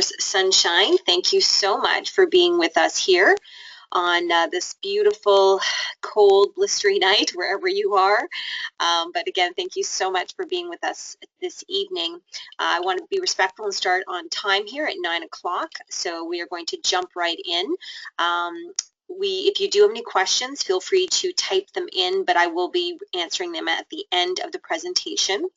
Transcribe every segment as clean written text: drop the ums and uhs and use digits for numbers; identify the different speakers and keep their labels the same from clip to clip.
Speaker 1: Nature's Sunshine. Thank you so much for being with us here on this beautiful, cold, blistery night, wherever you are. But again, thank you so much for being with us this evening. I want to be respectful and start on time here at 9 o'clock. So we are going to jump right in. If you do have any questions, feel free to type them in, but I will be answering them at the end of the presentation.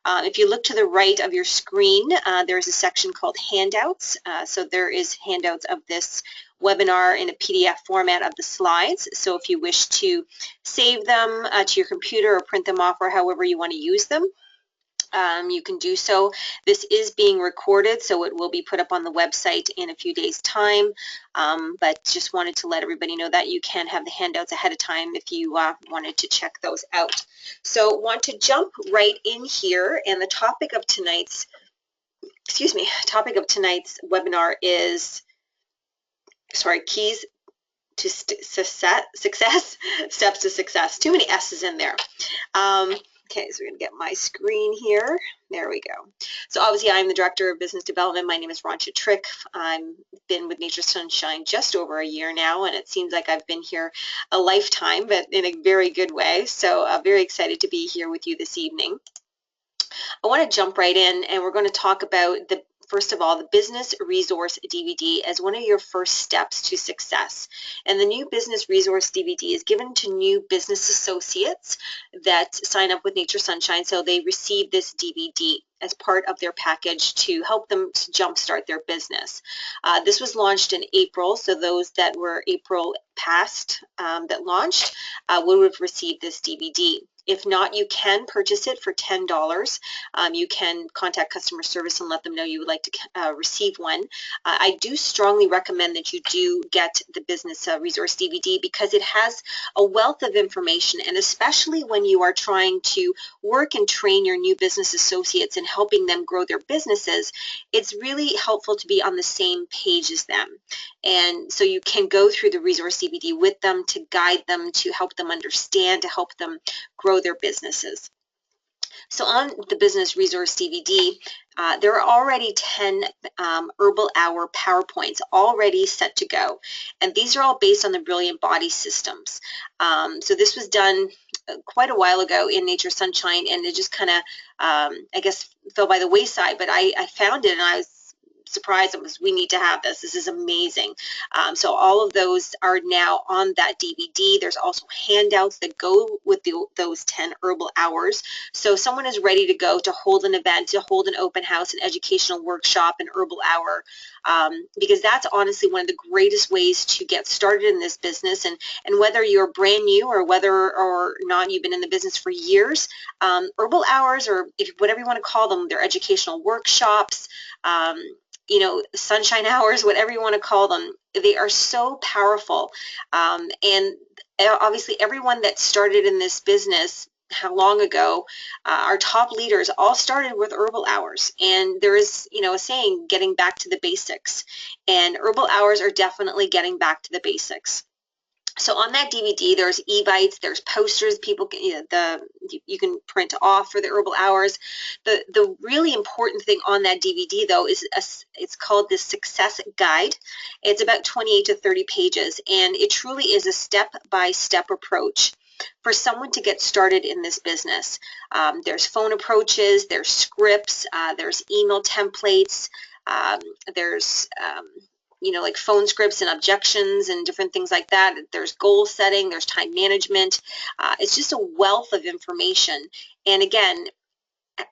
Speaker 1: If you look to the right of your screen, there is a section called handouts. So there is handouts of this webinar in a PDF format of the slides. So if you wish to save them to your computer or print them off or however you want to use them, you can do so. This is being recorded, so it will be put up on the website in a few days' time, but just wanted to let everybody know that you can have the handouts ahead of time if you wanted to check those out. So want to jump right in here, and the topic of tonight's webinar is, keys to success, steps to success. Too many S's in there. Okay, so we're going to get my screen here. There we go. So obviously I'm the Director of Business Development. My name is Roncha Trick. I've been with Nature's Sunshine just over a year now, and it seems like I've been here a lifetime, but in a very good way. So very excited to be here with you this evening. I want to jump right in, and we're going to talk about first of all, the Business Resource DVD as one of your first steps to success. And the new Business Resource DVD is given to new business associates that sign up with Nature's Sunshine, so they receive this DVD as part of their package to help them to jumpstart their business. This was launched in April, so those that were April past that launched would have received this DVD. If not, you can purchase it for $10. You can contact customer service and let them know you would like to receive one. I do strongly recommend that you do get the Business Resource DVD because it has a wealth of information, and especially when you are trying to work and train your new business associates and helping them grow their businesses, it's really helpful to be on the same page as them. And so you can go through the Resource DVD with them to guide them, to help them understand, to help them grow their businesses. So on the Business Resource DVD, there are already 10 Herbal Hour PowerPoints already set to go. And these are all based on the Brilliant Body systems. So this was done quite a while ago in Nature's Sunshine, and it just kind of, I guess, fell by the wayside. But I found it, and I was surprised. We need to have this. This is amazing. So all of those are now on that DVD. There's also handouts that go with those 10 Herbal Hours. So someone is ready to go to hold an event, to hold an open house, an educational workshop, an Herbal Hour, because that's honestly one of the greatest ways to get started in this business. And whether you're brand new or whether or not you've been in the business for years, Herbal Hours, or whatever you want to call them, they're educational workshops, you know, sunshine hours, whatever you want to call them, they are so powerful. And obviously everyone that started in this business how long ago, our top leaders all started with Herbal Hours. And there is, you know, a saying, getting back to the basics. And Herbal Hours are definitely getting back to the basics. So on that DVD, there's evites, there's posters people can, you can print off for the Herbal Hours. The really important thing on that DVD, though, is it's called the Success Guide. It's about 28 to 30 pages, and it truly is a step-by-step approach for someone to get started in this business. There's phone approaches, there's scripts, there's email templates, there's you know, like phone scripts and objections and different things like that. There's goal setting, there's time management. It's just a wealth of information. And again,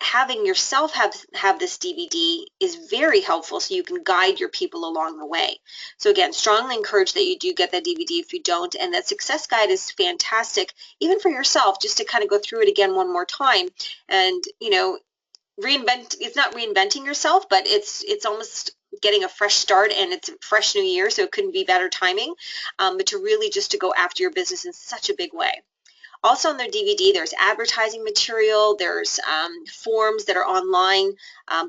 Speaker 1: having yourself have this DVD is very helpful, so you can guide your people along the way. So again, strongly encourage that you do get that DVD if you don't. And that Success Guide is fantastic, even for yourself, just to kind of go through it again one more time. And, you know, it's not reinventing yourself, but it's almost getting a fresh start, and it's a fresh new year, so it couldn't be better timing, but to really just to go after your business in such a big way. Also on their DVD, there's advertising material, there's forms that are online,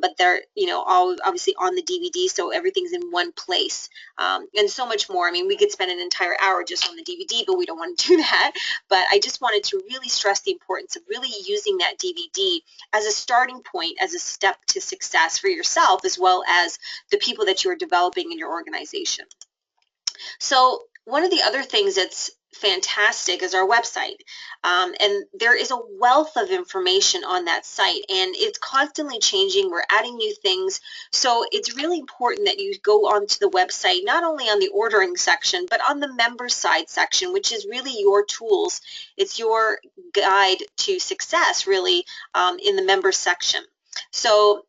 Speaker 1: but they're, all obviously on the DVD, so everything's in one place, and so much more. I mean, we could spend an entire hour just on the DVD, but we don't want to do that. But I just wanted to really stress the importance of really using that DVD as a starting point, as a step to success for yourself, as well as the people that you are developing in your organization. So one of the other things that's fantastic is our website. And there is a wealth of information on that site, and it's constantly changing. We're adding new things. So it's really important that you go onto the website, not only on the ordering section, but on the member side section, which is really your tools. It's your guide to success, really, in the member section. So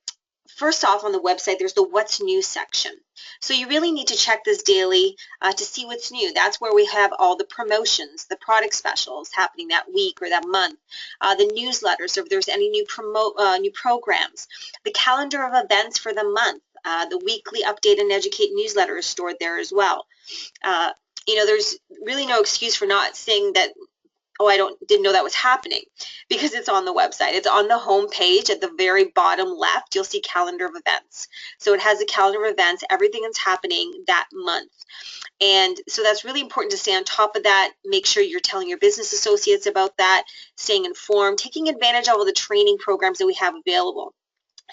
Speaker 1: first off, on the website, there's the What's New section. So you really need to check this daily to see what's new. That's where we have all the promotions, the product specials happening that week or that month, the newsletters, if there's any new programs, the calendar of events for the month, the weekly Update and Educate newsletter is stored there as well. There's really no excuse for not seeing that, oh, I didn't know that was happening, because it's on the website. It's on the home page at the very bottom left. You'll see calendar of events. So it has a calendar of events, everything that's happening that month. And so that's really important to stay on top of that. Make sure you're telling your business associates about that, staying informed, taking advantage of all the training programs that we have available.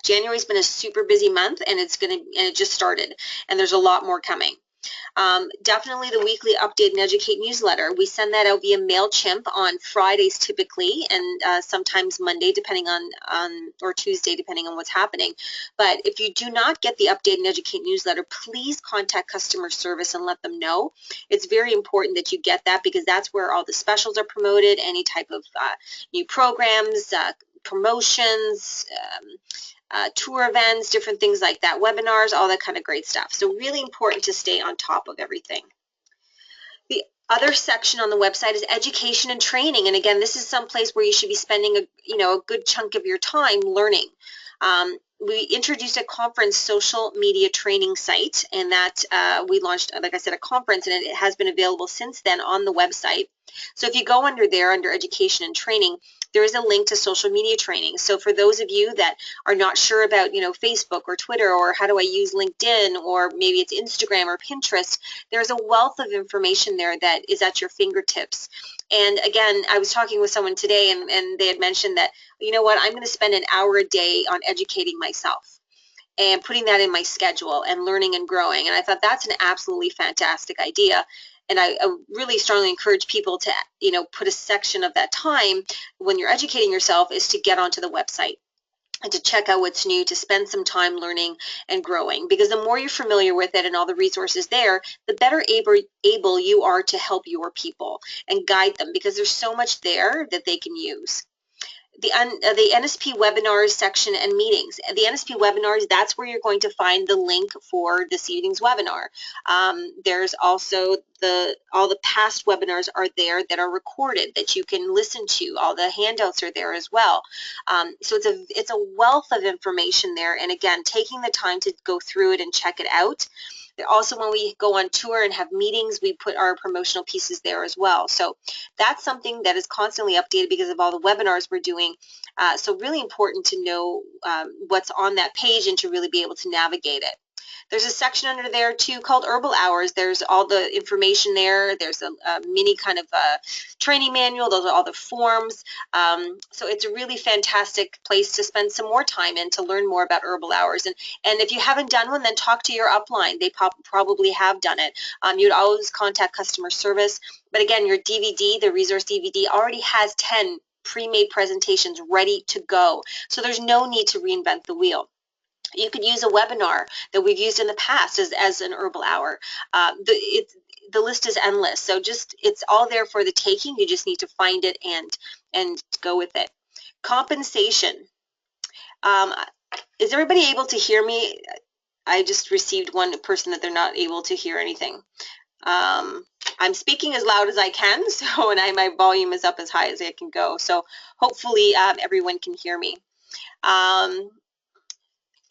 Speaker 1: January's been a super busy month, and it just started, and there's a lot more coming. Definitely the weekly Update and Educate newsletter. We send that out via MailChimp on Fridays typically, and sometimes Monday depending on or Tuesday depending on what's happening. But if you do not get the Update and Educate newsletter, please contact customer service and let them know. It's very important that you get that, because that's where all the specials are promoted, any type of new programs, promotions, tour events, different things like that, webinars, all that kind of great stuff. So really important to stay on top of everything. The other section on the website is education and training. And again, this is some place where you should be spending a good chunk of your time learning. We introduced a conference social media training site, and that we launched, like I said, a conference, and it has been available since then on the website. So if you go under there, under education and training, there is a link to social media training. So for those of you that are not sure about, Facebook or Twitter, or how do I use LinkedIn, or maybe it's Instagram or Pinterest, there's a wealth of information there that is at your fingertips. And again, I was talking with someone today, and they had mentioned that, you know what, I'm going to spend an hour a day on educating myself and putting that in my schedule and learning and growing. And I thought that's an absolutely fantastic idea. And I really strongly encourage people to, put a section of that time when you're educating yourself is to get onto the website and to check out what's new, to spend some time learning and growing. Because the more you're familiar with it and all the resources there, the better able you are to help your people and guide them, because there's so much there that they can use. The NSP webinars section and meetings. The NSP webinars, that's where you're going to find the link for this evening's webinar. There's also all the past webinars are there that are recorded that you can listen to. All the handouts are there as well. So it's a wealth of information there. And again, taking the time to go through it and check it out. Also, when we go on tour and have meetings, we put our promotional pieces there as well. So that's something that is constantly updated because of all the webinars we're doing. So really important to know what's on that page and to really be able to navigate it. There's a section under there too called Herbal Hours. There's all the information there. There's a mini kind of training manual. Those are all the forms. So it's a really fantastic place to spend some more time in to learn more about Herbal Hours. And if you haven't done one, then talk to your upline. They probably have done it. You'd always contact customer service. But again, your DVD, the resource DVD, already has 10 pre-made presentations ready to go. So there's no need to reinvent the wheel. You could use a webinar that we've used in the past as an Herbal Hour. The list is endless, so it's all there for the taking. You just need to find it and go with it. Compensation. Is everybody able to hear me? I just received one person that they're not able to hear anything. I'm speaking as loud as I can, so and my volume is up as high as I can go. So hopefully everyone can hear me.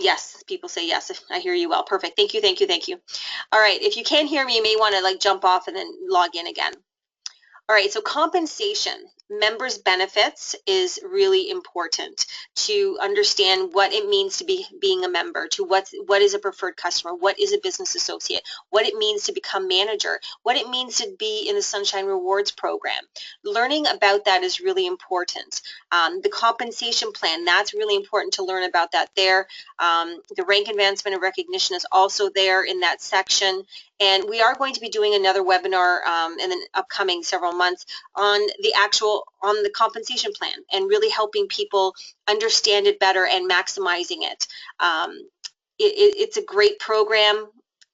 Speaker 1: Yes, people say yes. I hear you well. Perfect. Thank you, thank you, thank you. All right, if you can't hear me, you may want to jump off and then log in again. All right, so compensation. members benefits is really important to understand what it means to be being a member, to what is a preferred customer, what is a business associate, what it means to become manager, what it means to be in the Sunshine Rewards program. Learning about that is really important. The compensation plan, that's really important to learn about that there. The rank advancement and recognition is also there in that section. And we are going to be doing another webinar in the upcoming several months on the compensation plan and really helping people understand it better and maximizing it. It's a great program.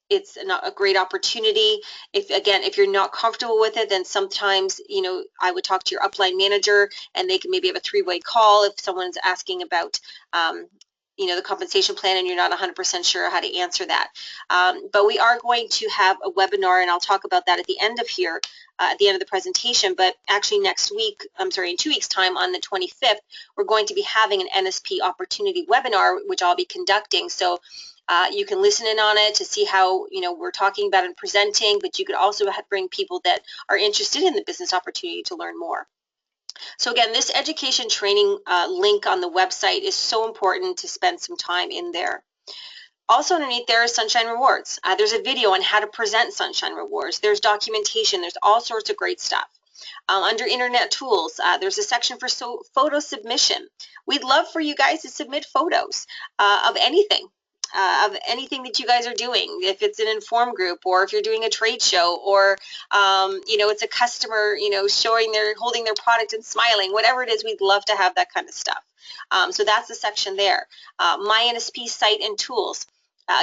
Speaker 1: It's a great opportunity. If you're not comfortable with it, then sometimes, I would talk to your upline manager and they can maybe have a three-way call if someone's asking about the compensation plan and you're not 100% sure how to answer that. But we are going to have a webinar, and I'll talk about that at the end of here, at the end of the presentation. But actually next week, in 2 weeks' time, on the 25th, we're going to be having an NSP opportunity webinar, which I'll be conducting. So you can listen in on it to see how we're talking about and presenting, but you could also bring people that are interested in the business opportunity to learn more. So again, this education training link on the website is so important to spend some time in there. Also underneath there is Sunshine Rewards. There's a video on how to present Sunshine Rewards. There's documentation. There's all sorts of great stuff. Under Internet Tools, there's a section for photo submission. We'd love for you guys to submit photos of anything that you guys are doing, if it's an Inform group or if you're doing a trade show or it's a customer holding their product and smiling, whatever it is, we'd love to have that kind of stuff. So that's the section there. My NSP site and tools.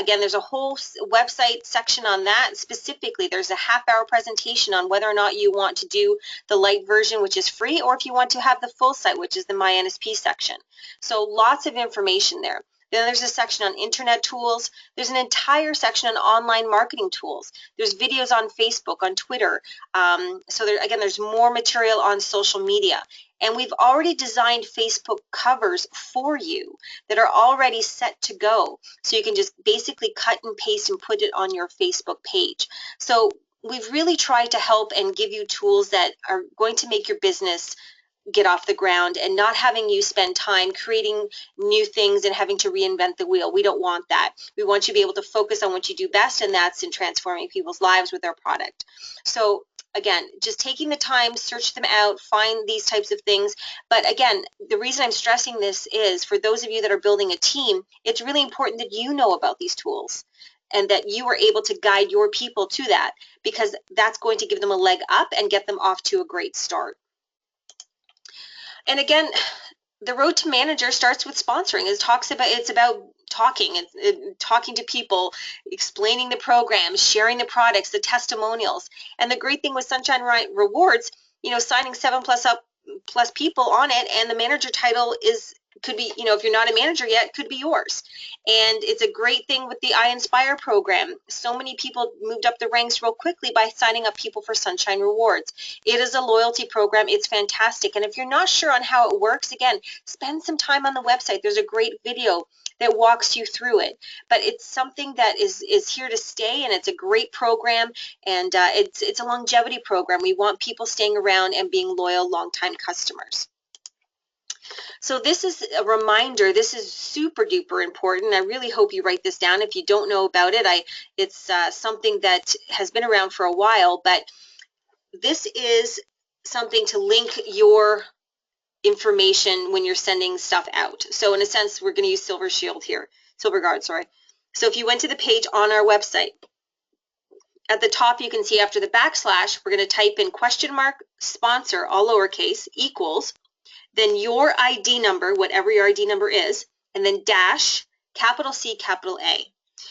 Speaker 1: Again, there's a whole website section on that. Specifically, there's a half-hour presentation on whether or not you want to do the light version, which is free, or if you want to have the full site, which is the My NSP section. So lots of information there. Then there's a section on internet tools. There's an entire section on online marketing tools. There's videos on Facebook, on Twitter. So there's more material on social media. And we've already designed Facebook covers for you that are already set to go. So you can just basically cut and paste and put it on your Facebook page. So we've really tried to help and give you tools that are going to make your business get off the ground and not having you spend time creating new things and having to reinvent the wheel. We don't want that. We want you to be able to focus on what you do best, and that's in transforming people's lives with their product. So again, just taking the time, search them out, find these types of things. But again, the reason I'm stressing this is for those of you that are building a team, it's really important that you know about these tools and that you are able to guide your people to that, because that's going to give them a leg up and get them off to a great start. And again, the road to manager starts with sponsoring. It's about talking to people, explaining the programs, sharing the products, the testimonials. And the great thing with Sunshine Rewards, signing 7+ people on it, and the manager title could be, if you're not a manager yet, could be yours. And it's a great thing with the I Inspire program. So many people moved up the ranks real quickly by signing up people for Sunshine Rewards. It is a loyalty program. It's fantastic. And if you're not sure on how it works, again, spend some time on the website. There's a great video that walks you through it. But it's something that is here to stay, and it's a great program, and it's a longevity program. We want people staying around and being loyal, long-time customers. So this is a reminder. This is super duper important. I really hope you write this down. If you don't know about it, it's something that has been around for a while, but this is something to link your information when you're sending stuff out. So in a sense, we're going to use SilverGuard, sorry. So if you went to the page on our website, at the top you can see after the / we're going to type in !sponsor, all lowercase, equals, then your ID number, whatever your ID number is, and then dash, capital C, capital A.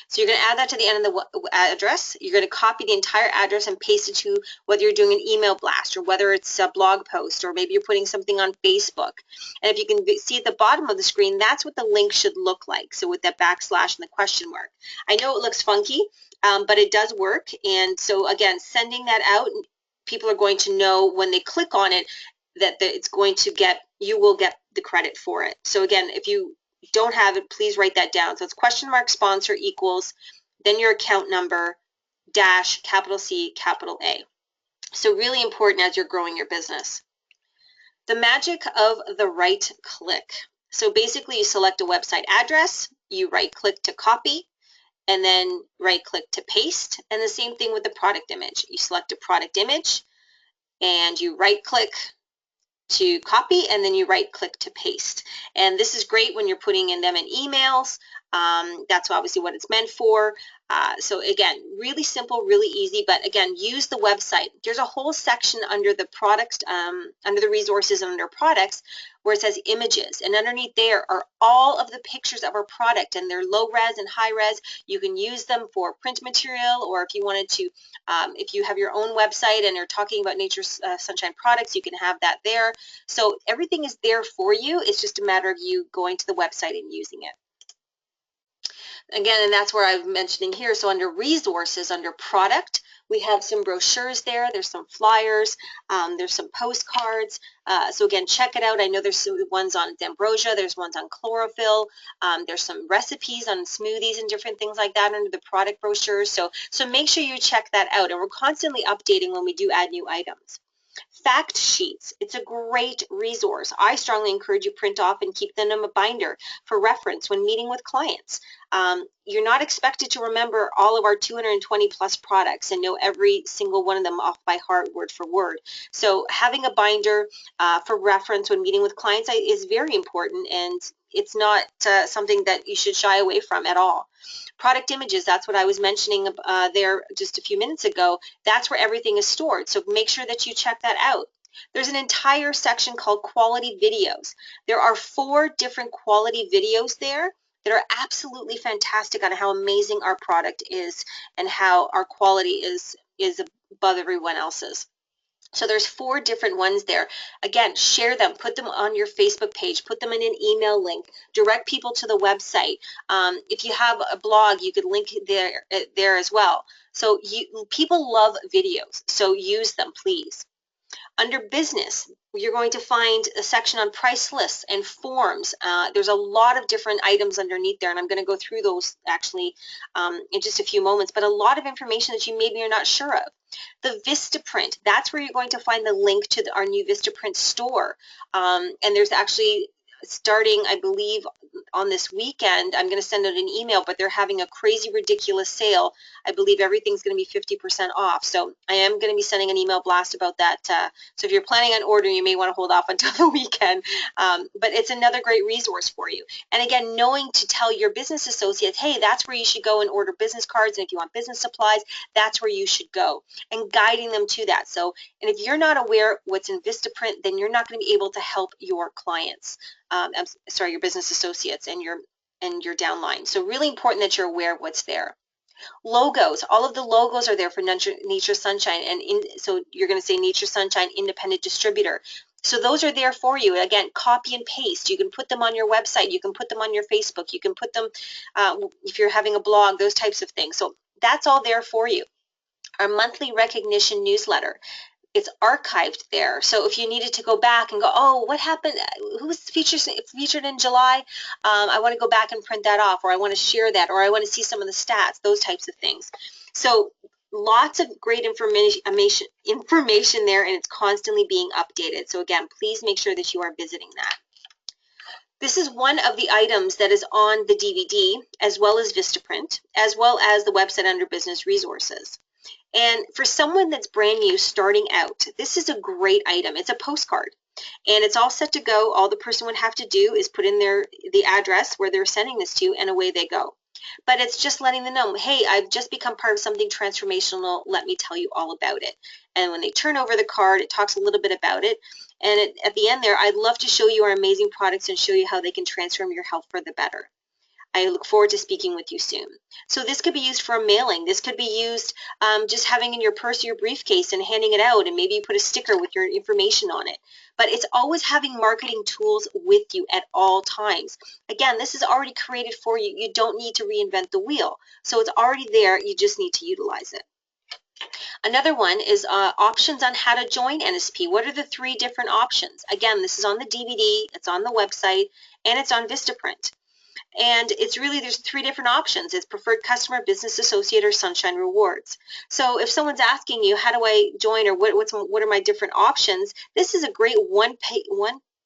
Speaker 1: So you're going to add that to the end of the address. You're going to copy the entire address and paste it to whether you're doing an email blast or whether it's a blog post or maybe you're putting something on Facebook. And if you can see at the bottom of the screen, that's what the link should look like. So with that / and the question mark. I know it looks funky, but it does work. And so again, sending that out, people are going to know when they click on it that you will get the credit for it. So again, if you don't have it, please write that down. So it's ! sponsor equals, then your account number, dash, capital C, capital A. So really important as you're growing your business. The magic of the right click. So basically you select a website address, you right click to copy, and then right click to paste. And the same thing with the product image. You select a product image and you right click to copy, and then you right click to paste. And this is great when you're putting in them in emails. That's obviously what it's meant for. So again, really simple, really easy, but again, use the website. There's a whole section under the products, under the resources and under products, where it says images, and underneath there are all of the pictures of our product, and they're low res and high res. You can use them for print material, or if you wanted to, if you have your own website and you're talking about Nature Sunshine products, you can have that there. So everything is there for you. It's just a matter of you going to the website and using it. Again, and that's where I'm mentioning here. So under resources, under product, we have some brochures there. There's some flyers. There's some postcards. So again, check it out. I know there's ones on ambrosia. There's ones on chlorophyll. There's some recipes on smoothies and different things like that under the product brochures. So make sure you check that out. And we're constantly updating when we do add new items. Fact sheets. It's a great resource. I strongly encourage you print off and keep them in a binder for reference when meeting with clients. You're not expected to remember all of our 220 plus products and know every single one of them off by heart, word for word. So having a binder for reference when meeting with clients is very important, and it's not something that you should shy away from at all. Product images, that's what I was mentioning there just a few minutes ago. That's where everything is stored, so make sure that you check that out. There's an entire section called quality videos. There are 4 different quality videos there that are absolutely fantastic on how amazing our product is and how our quality is above everyone else's. So there's 4 different ones there. Again, share them, put them on your Facebook page, put them in an email link, direct people to the website. If you have a blog, you could link there as well. So people love videos, so use them, please. Under business, you're going to find a section on price lists and forms. There's a lot of different items underneath there, and I'm going to go through those actually in just a few moments, but a lot of information that you maybe are not sure of. The Vistaprint, that's where you're going to find the link to our new Vistaprint store. And there's actually, starting, I believe, on this weekend, I'm going to send out an email, but they're having a crazy, ridiculous sale. I believe everything's going to be 50% off. So I am going to be sending an email blast about that. So if you're planning on ordering, you may want to hold off until the weekend. But it's another great resource for you. And again, knowing to tell your business associates, hey, that's where you should go and order business cards. And if you want business supplies, that's where you should go. And guiding them to that. So, and if you're not aware what's in Vistaprint, then you're not going to be able to help your clients. Your business associates and your downline. So really important that you're aware of what's there. Logos, all of the logos are there for Nature Sunshine, and so you're going to say Nature Sunshine Independent Distributor. So those are there for you. Again, copy and paste. You can put them on your website. You can put them on your Facebook. You can put them if you're having a blog, those types of things. So that's all there for you. Our monthly recognition newsletter. It's archived there. So if you needed to go back and go, oh, what happened? Who was featured in July? I want to go back and print that off, or I want to share that, or I want to see some of the stats, those types of things. So lots of great information there, and it's constantly being updated. So again, please make sure that you are visiting that. This is one of the items that is on the DVD, as well as Vistaprint, as well as the website under Business Resources. And for someone that's brand new starting out, this is a great item. It's a postcard, and it's all set to go. All the person would have to do is put in the address where they're sending this to, and away they go. But it's just letting them know, hey, I've just become part of something transformational. Let me tell you all about it. And when they turn over the card, it talks a little bit about it. And at the end there, I'd love to show you our amazing products and show you how they can transform your health for the better. I look forward to speaking with you soon. So this could be used for a mailing. This could be used just having in your purse or your briefcase and handing it out, and maybe you put a sticker with your information on it. But it's always having marketing tools with you at all times. Again, this is already created for you. You don't need to reinvent the wheel. So it's already there. You just need to utilize it. Another one is options on how to join NSP. What are the 3 different options? Again, this is on the DVD, it's on the website, and it's on Vistaprint. And it's really, there's 3 different options. It's preferred customer, business associate, or Sunshine Rewards. So if someone's asking you, how do I join, or what are my different options, this is a great one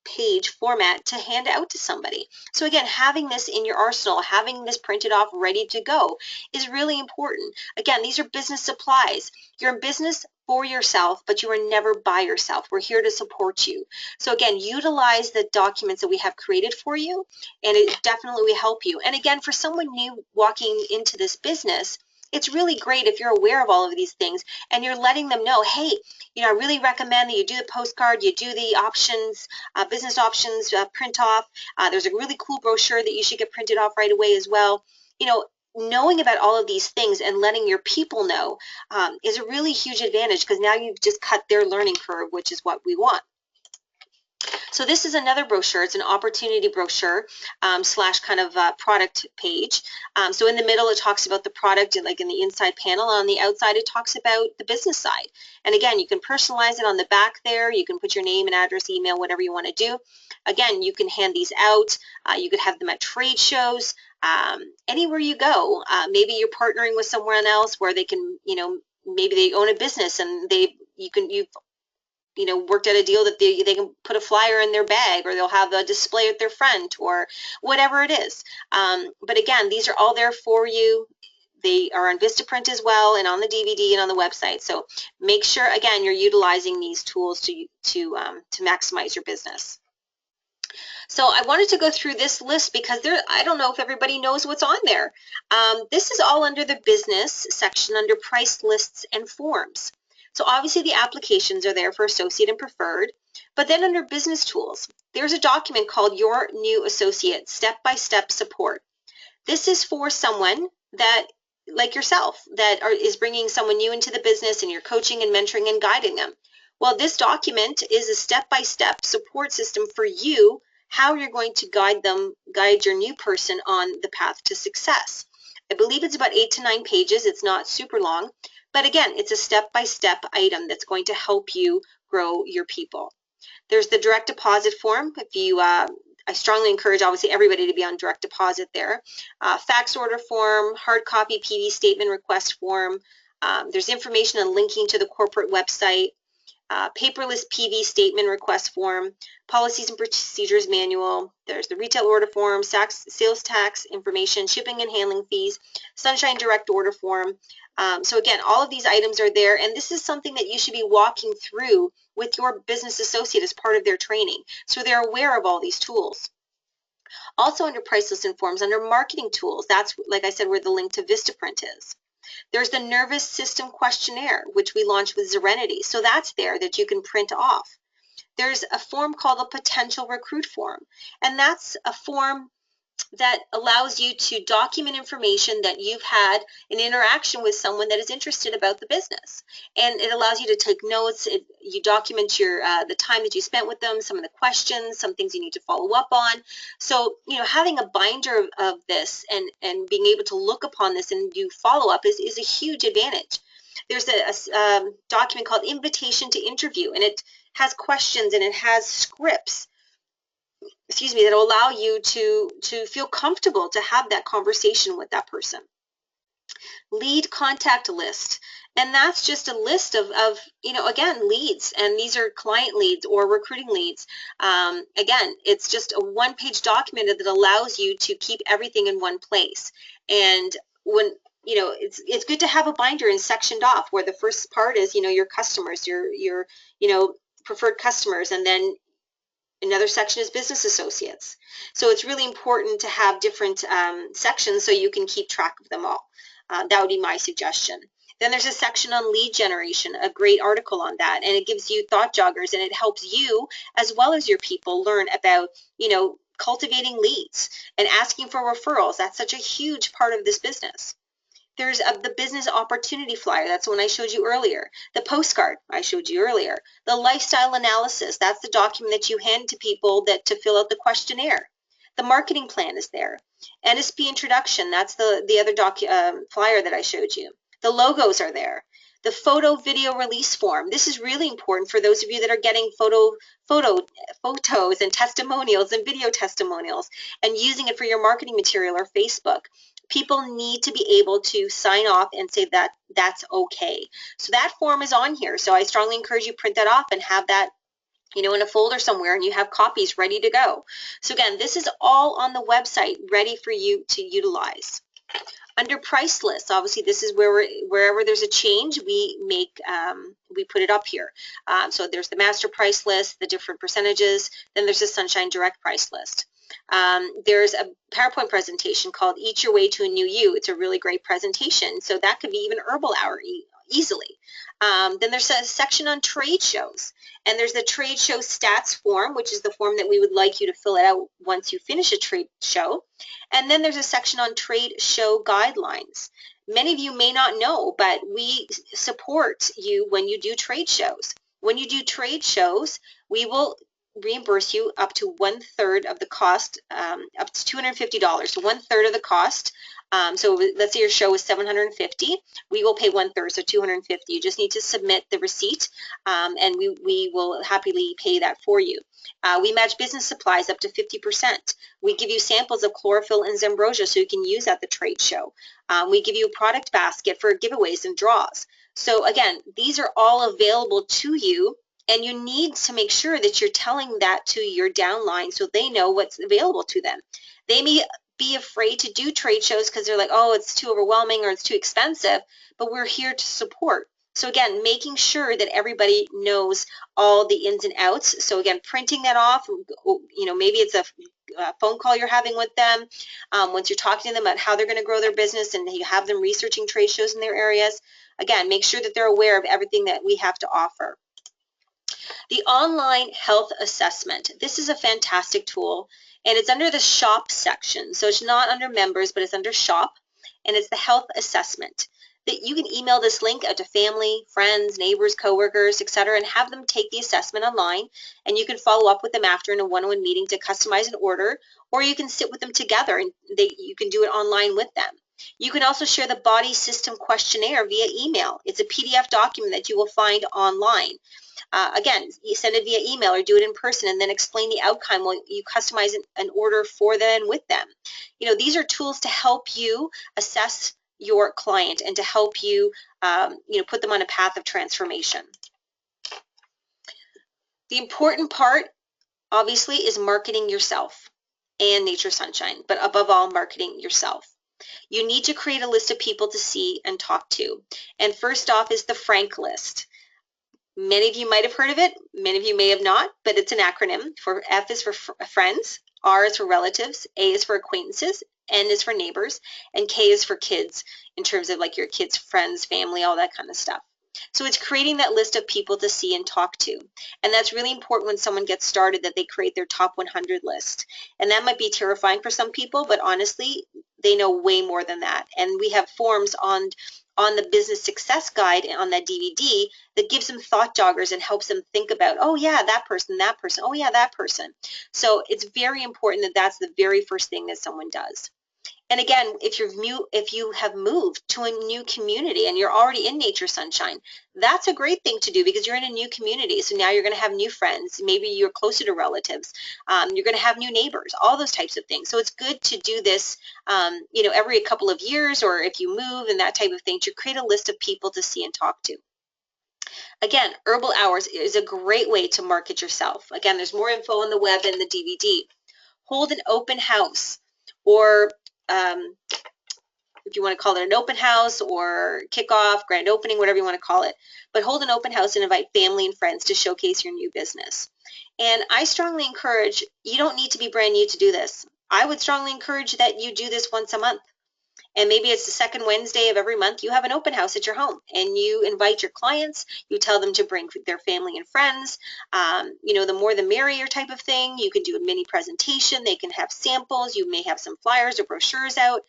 Speaker 1: page format to hand out to somebody. So again, having this in your arsenal, having this printed off ready to go is really important. Again, these are business supplies. You're in business for yourself, but you are never by yourself. We're here to support you. So again, utilize the documents that we have created for you, and it definitely will help you. And again, for someone new walking into this business, it's really great if you're aware of all of these things and you're letting them know, hey, you know, I really recommend that you do the postcard, you do the options, business options print off. There's a really cool brochure that you should get printed off right away as well. You know, knowing about all of these things and letting your people know is a really huge advantage, because now you've just cut their learning curve, which is what we want. So this is another brochure. It's an opportunity brochure slash kind of product page. So in the middle, it talks about the product, and like in the inside panel. On the outside, it talks about the business side. And again, you can personalize it on the back there. You can put your name and address, email, whatever you want to do. Again, you can hand these out. You could have them at trade shows. Anywhere you go, maybe you're partnering with someone else where they can, you know, maybe they own a business and you've worked out a deal that they can put a flyer in their bag, or they'll have a display at their front, or whatever it is. But again, these are all there for you. They are on Vistaprint as well, and on the DVD and on the website. So make sure, again, you're utilizing these tools to maximize your business. So I wanted to go through this list because I don't know if everybody knows what's on there. This is all under the business section under price lists and forms. So obviously the applications are there for associate and preferred, but then under business tools, there's a document called Your New Associate, Step-by-Step Support. This is for someone that, like yourself, that is bringing someone new into the business, and you're coaching and mentoring and guiding them. Well, this document is a step-by-step support system for you, how you're going to guide your new person on the path to success. I believe it's about 8 to 9 pages. It's not super long. But again, it's a step-by-step item that's going to help you grow your people. There's the direct deposit form. I strongly encourage, obviously, everybody to be on direct deposit there. Fax order form, hard copy PD statement request form. There's information on linking to the corporate website. Paperless PV statement request form, policies and procedures manual. There's the retail order form, sales tax information, shipping and handling fees, Sunshine direct order form. So again, all of these items are there, and this is something that you should be walking through with your business associate as part of their training, so they're aware of all these tools. Also under price lists and forms, under marketing tools, that's, like I said, where the link to Vistaprint is. There's the nervous system questionnaire, which we launched with Serenity. So that's there that you can print off. There's a form called a potential recruit form, and that's a form that allows you to document information that you've had an interaction with someone that is interested about the business, and it allows you to take notes. You document the time that you spent with them, some of the questions, some things you need to follow up on. So having a binder of this and being able to look upon this and do follow-up is a huge advantage. There's a document called Invitation to Interview, and it has questions and it has scripts, that will allow you to feel comfortable to have that conversation with that person. Lead contact list, and that's just a list of again, leads, and these are client leads or recruiting leads. Again, it's just a one-page document that allows you to keep everything in one place. And when it's good to have a binder and sectioned off, where the first part is your customers, your preferred customers, and then another section is business associates. So it's really important to have different sections so you can keep track of them all. That would be my suggestion. Then there's a section on lead generation, a great article on that, and it gives you thought joggers, and it helps you as well as your people learn about cultivating leads and asking for referrals. That's such a huge part of this business. There's the business opportunity flyer. That's the one I showed you earlier. The postcard I showed you earlier. The lifestyle analysis. That's the document that you hand to people to fill out the questionnaire. The marketing plan is there. NSP introduction. That's the other flyer that I showed you. The logos are there. The photo video release form. This is really important for those of you that are getting photos and testimonials and video testimonials and using it for your marketing material or Facebook. People need to be able to sign off and say that that's okay. So that form is on here. So I strongly encourage you print that off and have that, you know, in a folder somewhere, and you have copies ready to go. So again, this is all on the website ready for you to utilize. Under price lists, obviously this is where wherever there's a change, we put it up here. So there's the master price list, the different percentages, then there's a Sunshine Direct price list. There's a PowerPoint presentation called Eat Your Way to a New You. It's a really great presentation. So that could be even Herbal Hour easily. Then there's a section on trade shows, and there's the trade show stats form, which is the form that we would like you to fill it out once you finish a trade show. And then there's a section on trade show guidelines. Many of you may not know, but we support you when you do trade shows. When you do trade shows, we will reimburse you up to 1/3 of the cost, up to $250, so 1/3 of the cost. So let's say your show is $750, we will pay 1/3, so $250. You just need to submit the receipt, and we will happily pay that for you. We match business supplies up to 50%. We give you samples of chlorophyll and Zambrosia so you can use at the trade show. We give you a product basket for giveaways and draws. So again, these are all available to you, and you need to make sure that you're telling that to your downline so they know what's available to them. They may be afraid to do trade shows because they're like, oh, it's too overwhelming or it's too expensive, but we're here to support. So again, making sure that everybody knows all the ins and outs. So again, printing that off, you know, maybe it's a phone call you're having with them. Once you're talking to them about how they're going to grow their business and you have them researching trade shows in their areas, again, make sure that they're aware of everything that we have to offer. The online health assessment. This is a fantastic tool, and it's under the shop section. So it's not under members, but it's under shop, and it's the health assessment. That you can email this link out to family, friends, neighbors, coworkers, etc., and have them take the assessment online, and you can follow up with them after in a one-on-one meeting to customize an order, or you can sit with them together and you can do it online with them. You can also share the body system questionnaire via email. It's a PDF document that you will find online. Again, you send it via email or do it in person and then explain the outcome while you customize an order for them and with them. You know, these are tools to help you assess your client and to help you, you know, put them on a path of transformation. The important part, obviously, is marketing yourself and Nature Sunshine, but above all, marketing yourself. You need to create a list of people to see and talk to. And first off is the Frank list. Many of you might have heard of it, many of you may have not, but it's an acronym. For F is for friends, R is for relatives, A is for acquaintances, N is for neighbors, and K is for kids in terms of like your kids, friends, family, all that kind of stuff. So it's creating that list of people to see and talk to. And that's really important when someone gets started, that they create their top 100 list. And that might be terrifying for some people, but honestly, they know way more than that. And we have forms on the business success guide on that DVD that gives them thought joggers and helps them think about, oh yeah, that person, oh yeah, that person. So it's very important that that's the very first thing that someone does. And again, if you have moved to a new community and you're already in Nature Sunshine, that's a great thing to do because you're in a new community. So now you're going to have new friends. Maybe you're closer to relatives. You're going to have new neighbors, all those types of things. So it's good to do this, you know, every couple of years, or if you move and that type of thing, to create a list of people to see and talk to. Again, Herbal Hours is a great way to market yourself. Again, there's more info on the web and the DVD. Hold an open house, or if you want to call it an open house or kickoff, grand opening, whatever you want to call it. But hold an open house and invite family and friends to showcase your new business. And I strongly encourage, you don't need to be brand new to do this. I would strongly encourage that you do this once a month. And maybe it's the second Wednesday of every month, you have an open house at your home and you invite your clients, you tell them to bring their family and friends. You know, the more the merrier type of thing. You can do a mini presentation, they can have samples, you may have some flyers or brochures out.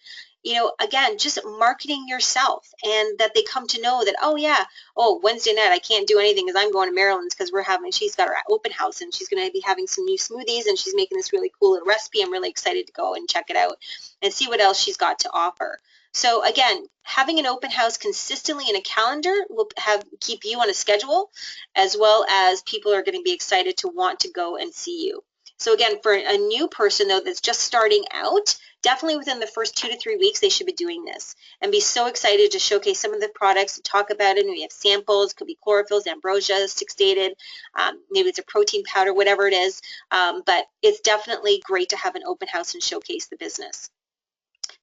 Speaker 1: You know, again, just marketing yourself, and that they come to know that, oh yeah, oh, Wednesday night I can't do anything because I'm going to Maryland's because she's got her open house and she's going to be having some new smoothies and she's making this really cool little recipe. I'm really excited to go and check it out and see what else she's got to offer. So again, having an open house consistently in a calendar will keep you on a schedule, as well as people are going to be excited to want to go and see you. So again, for a new person though that's just starting out, definitely within the first 2 to 3 weeks they should be doing this and be so excited to showcase some of the products and talk about it. And we have samples, could be chlorophylls, ambrosia, 6-dated, maybe it's a protein powder, whatever it is. But it's definitely great to have an open house and showcase the business.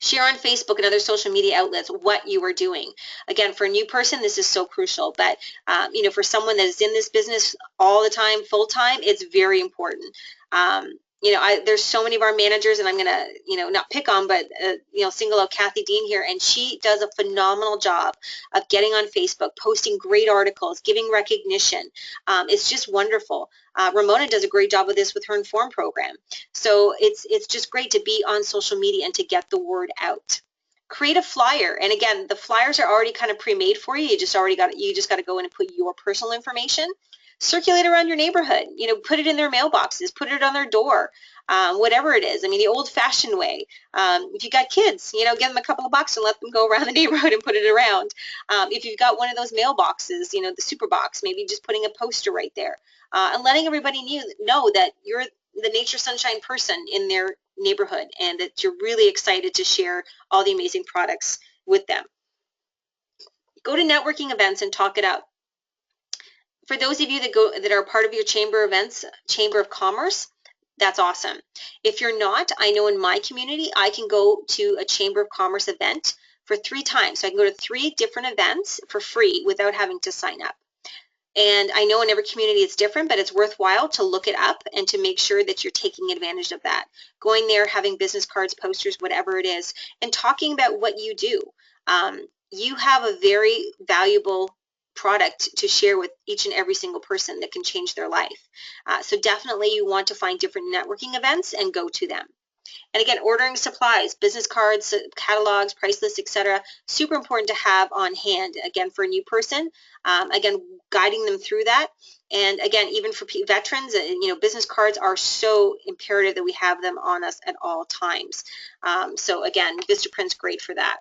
Speaker 1: Share on Facebook and other social media outlets what you are doing. Again, for a new person, this is so crucial. But you know, for someone that is in this business all the time, full time, it's very important. You know, there's so many of our managers, and I'm gonna, you know, not pick on, but you know, single out Kathy Dean here, and she does a phenomenal job of getting on Facebook, posting great articles, giving recognition. It's just wonderful. Ramona does a great job with this with her Inform program. So it's just great to be on social media and to get the word out. Create a flyer, and again, the flyers are already kind of pre-made for you. You just got to go in and put your personal information. Circulate around your neighborhood. You know, put it in their mailboxes, put it on their door, whatever it is. I mean, the old-fashioned way. If you got kids, you know, give them a couple of bucks and let them go around the neighborhood and put it around. If you've got one of those mailboxes, you know, the super box, maybe just putting a poster right there, and letting everybody know that you're the Nature Sunshine person in their neighborhood and that you're really excited to share all the amazing products with them. Go to networking events and talk it up. For those of you that are part of your chamber events, Chamber of Commerce, that's awesome. If you're not, I know in my community, I can go to a Chamber of Commerce event for 3 times. So I can go to 3 different events for free without having to sign up. And I know in every community it's different, but it's worthwhile to look it up and to make sure that you're taking advantage of that. Going there, having business cards, posters, whatever it is, and talking about what you do. You have a very valuable product to share with each and every single person that can change their life. So definitely you want to find different networking events and go to them. And again, ordering supplies, business cards, catalogs, price lists, etc. Super important to have on hand, again, for a new person. Again, guiding them through that. And again, even for veterans, you know, business cards are so imperative that we have them on us at all times. So again, Vistaprint's great for that.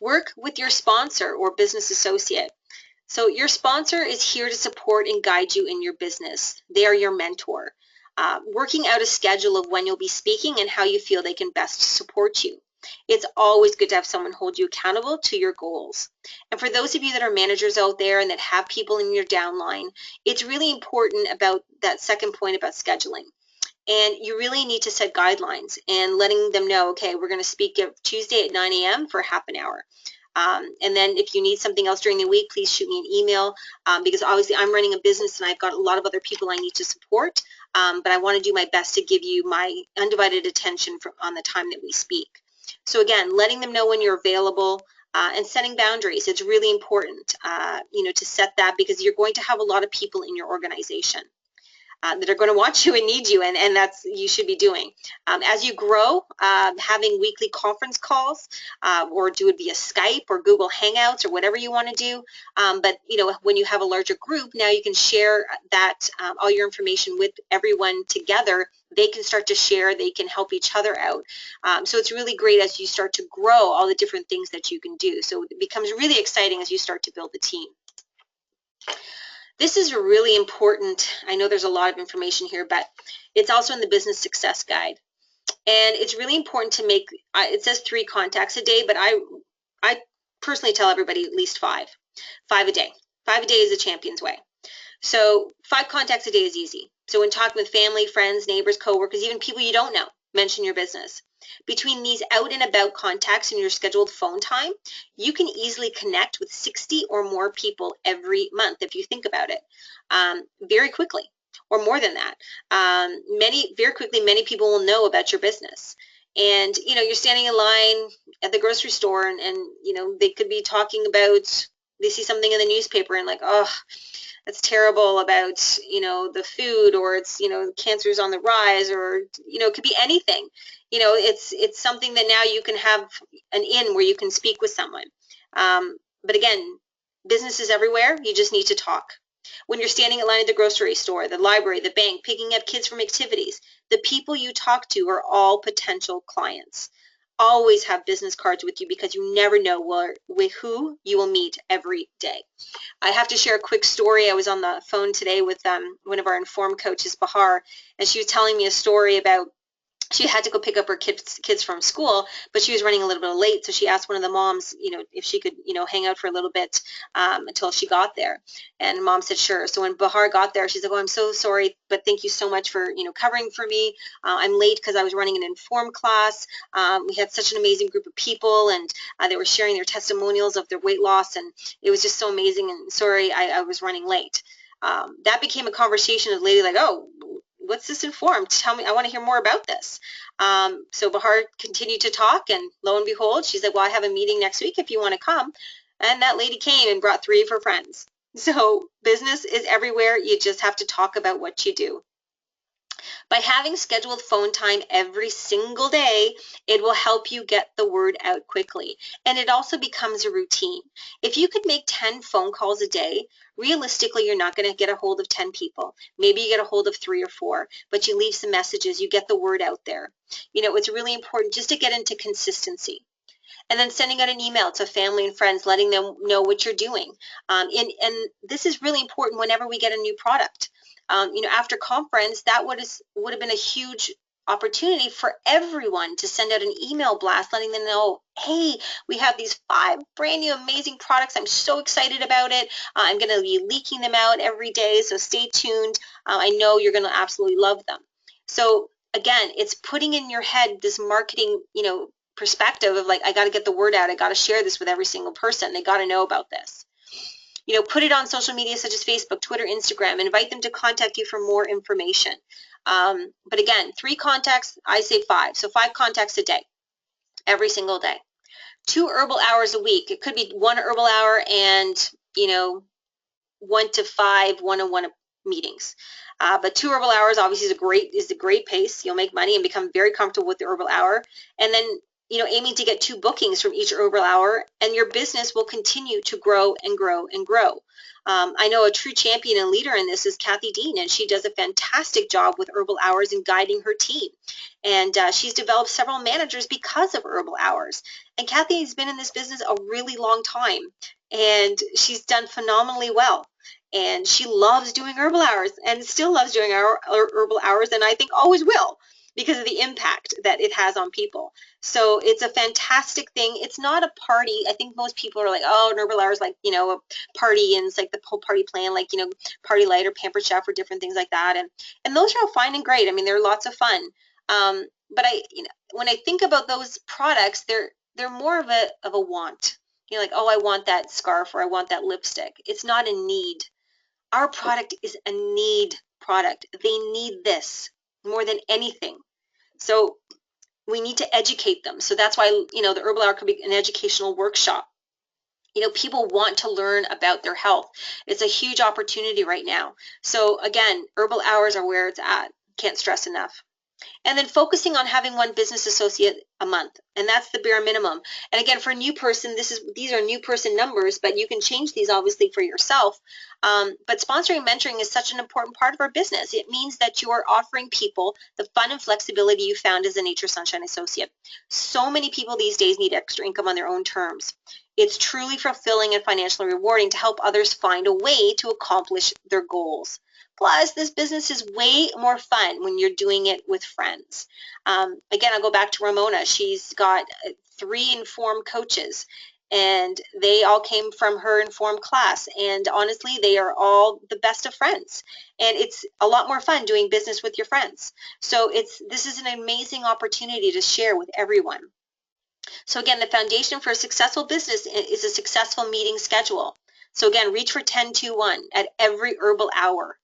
Speaker 1: Work with your sponsor or business associate. So your sponsor is here to support and guide you in your business. They are your mentor. Working out a schedule of when you'll be speaking and how you feel they can best support you. It's always good to have someone hold you accountable to your goals. And for those of you that are managers out there and that have people in your downline, it's really important about that second point about scheduling. And you really need to set guidelines and letting them know, okay, we're going to speak Tuesday at 9 a.m. for half an hour. And then if you need something else during the week, please shoot me an email because obviously I'm running a business and I've got a lot of other people I need to support. But I want to do my best to give you my undivided attention on the time that we speak. So again, letting them know when you're available and setting boundaries. It's really important, you know, to set that because you're going to have a lot of people in your organization that are going to want you and need you, and that's you should be doing. As you grow, having weekly conference calls or do it via Skype or Google Hangouts or whatever you want to do. But you know, when you have a larger group, now you can share that all your information with everyone together. They can start to share, they can help each other out. So it's really great as you start to grow all the different things that you can do. So it becomes really exciting as you start to build a team. This is really important. I know there's a lot of information here, but it's also in the Business Success Guide. And it's really important to make, it says 3 contacts a day, but I personally tell everybody at least 5. 5 a day. 5 a day is a champion's way. So 5 contacts a day is easy. So when talking with family, friends, neighbors, coworkers, even people you don't know, mention your business. Between these out and about contacts and your scheduled phone time, you can easily connect with 60 or more people every month if you think about it very quickly, or more than that. Very quickly, many people will know about your business. And, you know, you're standing in line at the grocery store and you know, they could be talking about, they see something in the newspaper and like, oh, that's terrible about, you know, the food, or it's, you know, cancer's on the rise, or, you know, it could be anything. You know, it's something that now you can have an in where you can speak with someone. But again, business is everywhere. You just need to talk. When you're standing in line at the grocery store, the library, the bank, picking up kids from activities, the people you talk to are all potential clients. always have business cards with you because you never know with who you will meet every day. I have to share a quick story. I was on the phone today with one of our Inform coaches, Bahar, and she was telling me a story about she had to go pick up her kids from school, but she was running a little bit late. So she asked one of the moms, if she could, hang out for a little bit until she got there. And mom said, sure. So when Bahar got there, she's like, oh, I'm so sorry, but thank you so much for, covering for me. I'm late because I was running an Inform class. We had such an amazing group of people, and they were sharing their testimonials of their weight loss. And it was just so amazing. And sorry, I was running late. That became a conversation of the lady like, oh, what's this Inform? Tell me, I want to hear more about this. So Bahar continued to talk, and lo and behold, she's like, well, I have a meeting next week if you want to come. And that lady came and brought 3 of her friends. So business is everywhere. You just have to talk about what you do. By having scheduled phone time every single day, it will help you get the word out quickly. And it also becomes a routine. If you could make 10 phone calls a day, realistically, you're not going to get a hold of 10 people. Maybe you get a hold of 3 or 4, but you leave some messages, you get the word out there. It's really important just to get into consistency. And then sending out an email to family and friends, letting them know what you're doing. And this is really important whenever we get a new product. After conference, that would have been a huge opportunity for everyone to send out an email blast letting them know, hey, we have these 5 brand new amazing products. I'm so excited about it. I'm going to be leaking them out every day, so stay tuned. I know you're going to absolutely love them. So again, it's putting in your head this marketing, perspective of like, I got to get the word out. I got to share this with every single person. They got to know about this. Put it on social media such as Facebook, Twitter, Instagram, and invite them to contact you for more information. But again, 3 contacts, I say 5. So 5 contacts a day, every single day. 2 herbal hours a week. It could be 1 herbal hour and, 1 to 5 one-on-one meetings. But 2 herbal hours obviously is a great pace. You'll make money and become very comfortable with the herbal hour. And then, aiming to get 2 bookings from each herbal hour, and your business will continue to grow and grow and grow. I know a true champion and leader in this is Kathy Dean, and she does a fantastic job with herbal hours and guiding her team. And she's developed several managers because of herbal hours. And Kathy has been in this business a really long time, and she's done phenomenally well. And she loves doing herbal hours and still loves doing our herbal hours, and I think always will, because of the impact that it has on people. So it's a fantastic thing. It's not a party. I think most people are like, oh, an herbal hour is like, a party, and it's like the whole party plan, like, Party Light or Pampered Chef or different things like that. And those are all fine and great. I mean, they're lots of fun. But when I think about those products, they're more of a want. Like, oh, I want that scarf or I want that lipstick. It's not a need. Our product is a need product. They need this more than anything. So we need to educate them. So that's why, the herbal hour could be an educational workshop. People want to learn about their health. It's a huge opportunity right now. So again, herbal hours are where it's at. Can't stress enough. And then focusing on having 1 business associate a month, and that's the bare minimum. And again, for a new person, these are new person numbers, but you can change these obviously for yourself. But sponsoring and mentoring is such an important part of our business. It means that you are offering people the fun and flexibility you found as a Nature Sunshine associate. So many people these days need extra income on their own terms. It's truly fulfilling and financially rewarding to help others find a way to accomplish their goals. Plus, this business is way more fun when you're doing it with friends. Again, I'll go back to Ramona. She's got 3 Inform coaches, and they all came from her Inform class. And honestly, they are all the best of friends. And it's a lot more fun doing business with your friends. So this is an amazing opportunity to share with everyone. So again, the foundation for a successful business is a successful meeting schedule. So again, reach for 10-2-1 at every herbal hour.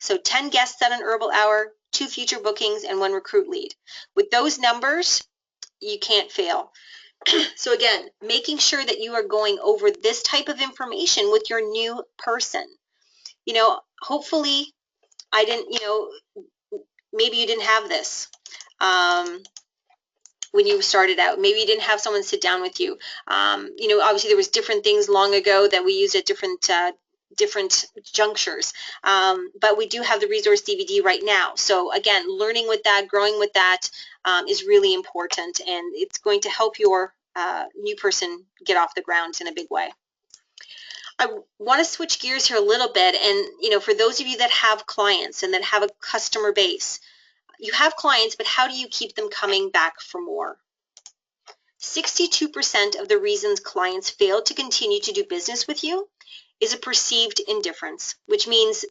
Speaker 1: So 10 guests at an herbal hour, 2 future bookings, and 1 recruit lead. With those numbers, you can't fail. So again, making sure that you are going over this type of information with your new person. Hopefully I didn't, maybe you didn't have this when you started out. Maybe you didn't have someone sit down with you. Obviously there was different things long ago that we used at different different junctures. But we do have the resource DVD right now. So again, learning with that, growing with that is really important, and it's going to help your new person get off the ground in a big way. I want to switch gears here a little bit, and for those of you that have clients and that have a customer base, you have clients, but how do you keep them coming back for more? 62% of the reasons clients fail to continue to do business with you is a perceived indifference, which means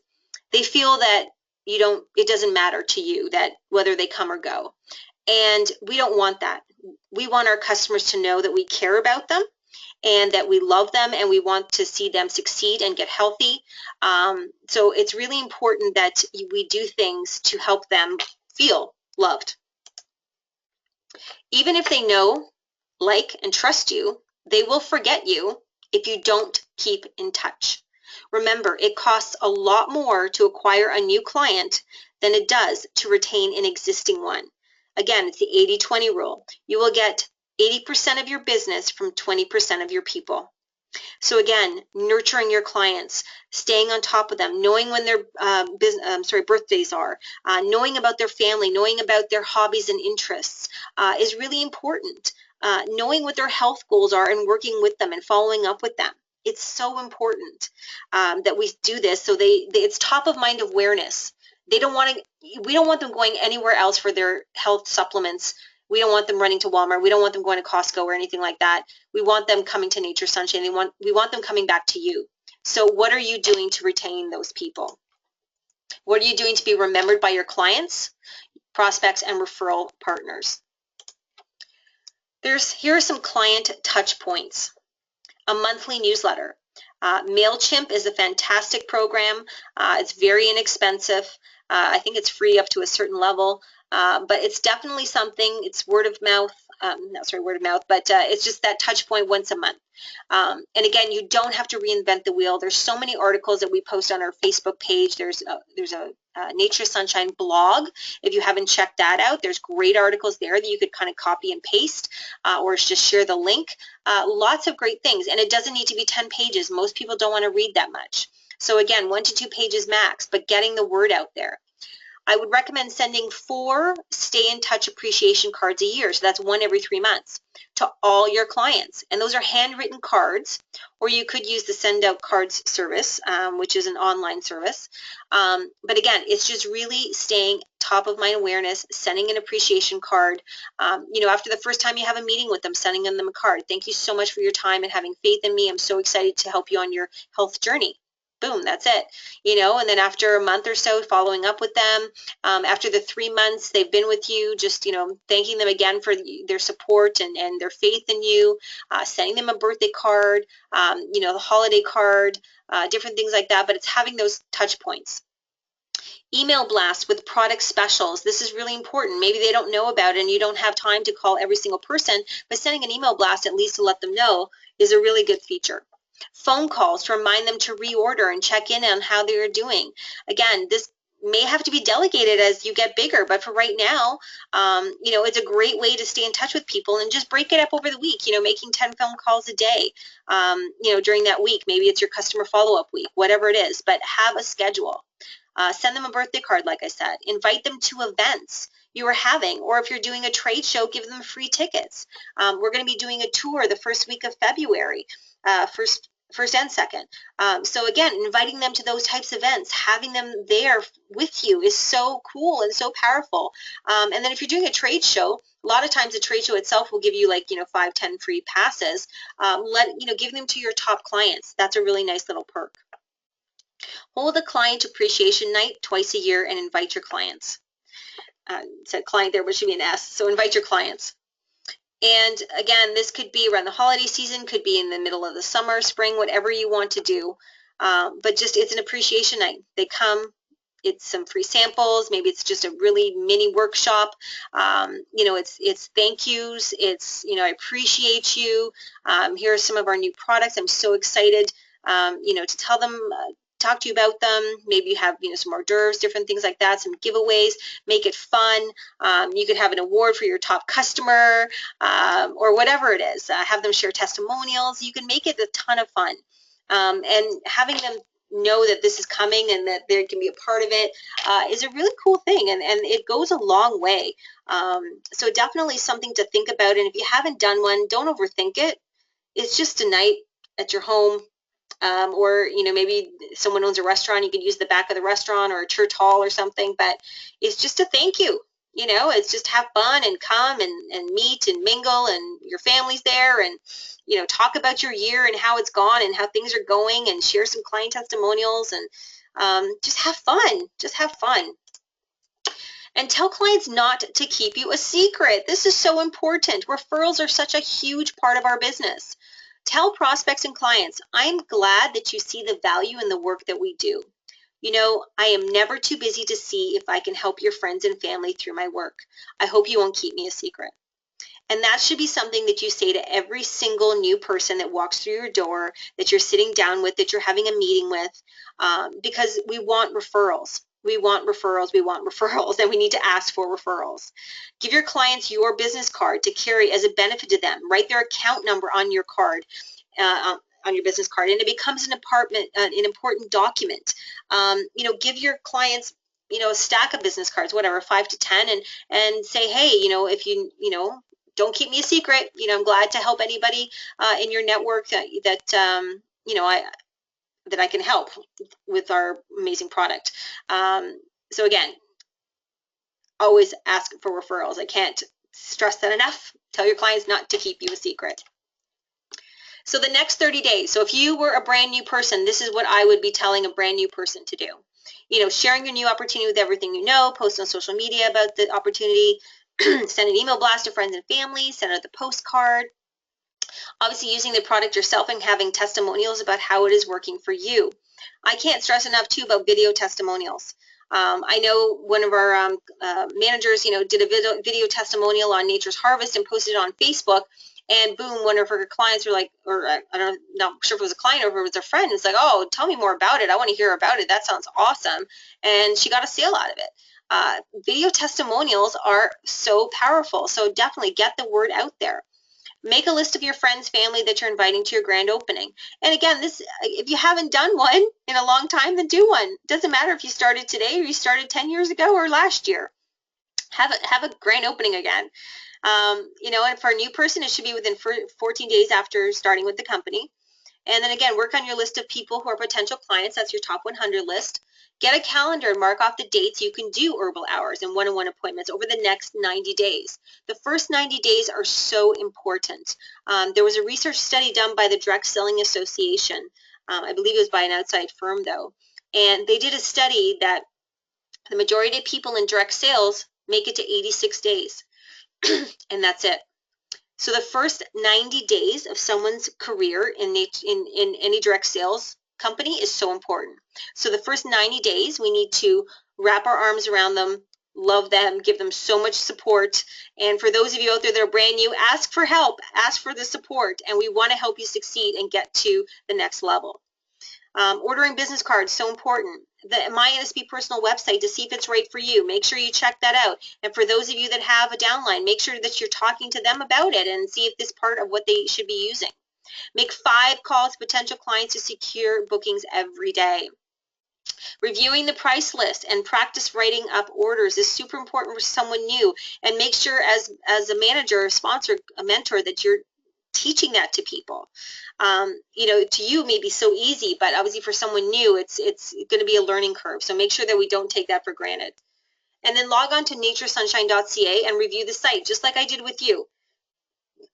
Speaker 1: they feel that it doesn't matter to you that whether they come or go. And we don't want that. We want our customers to know that we care about them and that we love them, and we want to see them succeed and get healthy. So it's really important that we do things to help them feel loved. Even if they know, like, and trust you, they will forget you if you don't keep in touch. Remember, it costs a lot more to acquire a new client than it does to retain an existing one. Again, it's the 80-20 rule. You will get 80% of your business from 20% of your people. So again, nurturing your clients, staying on top of them, knowing when their birthdays are, knowing about their family, knowing about their hobbies and interests is really important. Knowing what their health goals are and working with them and following up with them. It's so important that we do this, so it's top of mind awareness. We don't want them going anywhere else for their health supplements. We don't want them running to Walmart. We don't want them going to Costco or anything like that. We want them coming to Nature's Sunshine. We want them coming back to you. So what are you doing to retain those people? What are you doing to be remembered by your clients, prospects, and referral partners? Here are some client touch points. A monthly newsletter. MailChimp is a fantastic program. It's very inexpensive. I think it's free up to a certain level, but it's definitely something. It's word of mouth, but it's just that touch point once a month. And again, you don't have to reinvent the wheel. There's so many articles that we post on our Facebook page. There's a Nature's Sunshine blog. If you haven't checked that out, there's great articles there that you could kind of copy and paste or just share the link. Lots of great things, and it doesn't need to be 10 pages. Most people don't want to read that much. So again, 1 to 2 pages max, but getting the word out there. I would recommend sending 4 stay in touch appreciation cards a year. So that's 1 every 3 months to all your clients. And those are handwritten cards, or you could use the Send Out Cards service, which is an online service. But again, it's just really staying top of mind awareness, sending an appreciation card. After the first time you have a meeting with them, sending them a card. Thank you so much for your time and having faith in me. I'm so excited to help you on your health journey. Boom, that's it. And then after a month or so, following up with them. After the 3 months they've been with you, just, thanking them again for their support and their faith in you, sending them a birthday card, the holiday card, different things like that, but it's having those touch points. Email blast with product specials. This is really important. Maybe they don't know about it and you don't have time to call every single person, but sending an email blast at least to let them know is a really good feature. Phone calls to remind them to reorder and check in on how they are doing. Again, this may have to be delegated as you get bigger, but for right now, it's a great way to stay in touch with people and just break it up over the week, making 10 phone calls a day, during that week. Maybe it's your customer follow-up week, whatever it is, but have a schedule. Send them a birthday card, like I said. Invite them to events you are having, or if you're doing a trade show, give them free tickets. We're going to be doing a tour the first week of February, first and second. So again, inviting them to those types of events, having them there with you is so cool and so powerful. And then if you're doing a trade show, a lot of times the trade show itself will give you 5, 10 free passes. Give them to your top clients. That's a really nice little perk. Hold a client appreciation night twice a year and invite your clients. It said client there, but it should be an S. So invite your clients. And again, this could be around the holiday season, could be in the middle of the summer, spring, whatever you want to do. But just it's an appreciation night. They come, it's some free samples, maybe it's just a really mini workshop. It's thank yous, it's, I appreciate you. Here are some of our new products. I'm so excited, to tell them, talk to you about them. Maybe you have some hors d'oeuvres, different things like that, some giveaways. Make it fun. You could have an award for your top customer, or whatever it is. Have them share testimonials. You can make it a ton of fun, and having them know that this is coming and that they can be a part of it is a really cool thing, and it goes a long way. So definitely something to think about, and if you haven't done one, don't overthink it. It's just a night at your home, or maybe someone owns a restaurant, you could use the back of the restaurant or a church hall or something, but it's just a thank you. It's just have fun and come and meet and mingle, and your family's there, and talk about your year and how it's gone and how things are going, and share some client testimonials, and just have fun. And tell clients not to keep you a secret. This is so important. Referrals are such a huge part of our business. Tell prospects and clients, I'm glad that you see the value in the work that we do. I am never too busy to see if I can help your friends and family through my work. I hope you won't keep me a secret. And that should be something that you say to every single new person that walks through your door, that you're sitting down with, that you're having a meeting with, because we want referrals. We want referrals, and we need to ask for referrals. Give your clients your business card to carry as a benefit to them. Write their account number on your card, on your business card, and it becomes an important document. Give your clients, a stack of business cards, whatever, 5 to 10, and say, hey, if don't keep me a secret. I'm glad to help anybody in your network that I can help with our amazing product. So again, always ask for referrals. I can't stress that enough. Tell your clients not to keep you a secret. So the next 30 days. So if you were a brand new person, this is what I would be telling a brand new person to do. Sharing your new opportunity with everything you know, post on social media about the opportunity, send an email blast to friends and family, send out the postcard. Obviously, using the product yourself and having testimonials about how it is working for you. I can't stress enough, too, about video testimonials. I know one of our managers, did a video testimonial on Nature's Harvest and posted it on Facebook. And boom, one of her clients were like, or I don't know, not sure if it was a client or if it was a friend. It's like, oh, tell me more about it. I want to hear about it. That sounds awesome. And she got a sale out of it. Video testimonials are so powerful. So definitely get the word out there. Make a list of your friends, family that you're inviting to your grand opening. And again, if you haven't done one in a long time, then do one. It doesn't matter if you started today or you started 10 years ago or last year. Have a grand opening again. And for a new person, it should be within 14 days after starting with the company. And then again, work on your list of people who are potential clients. That's your top 100 list. Get a calendar and mark off the dates you can do herbal hours and one-on-one appointments over the next 90 days. The first 90 days are so important. There was a research study done by the Direct Selling Association. I believe it was by an outside firm, though. And they did a study that the majority of people in direct sales make it to 86 days. And that's it. So the first 90 days of someone's career in any direct sales company is so important. So the first 90 days, we need to wrap our arms around them, love them, give them so much support. And for those of you out there that are brand new, ask for help, ask for the support, and we want to help you succeed and get to the next level. Ordering business cards, so important. The MyNSP personal website to see if it's right for you. Make sure you check that out. And for those of you that have a downline, make sure that you're talking to them about it and see if this is part of what they should be using. Make 5 calls to potential clients to secure bookings every day. Reviewing the price list and practice writing up orders is super important for someone new. And make sure as a manager, a sponsor, a mentor, that you're teaching that to people. To you it may be so easy, but obviously for someone new, it's going to be a learning curve. So make sure that we don't take that for granted. And then log on to naturesunshine.ca and review the site, just like I did with you.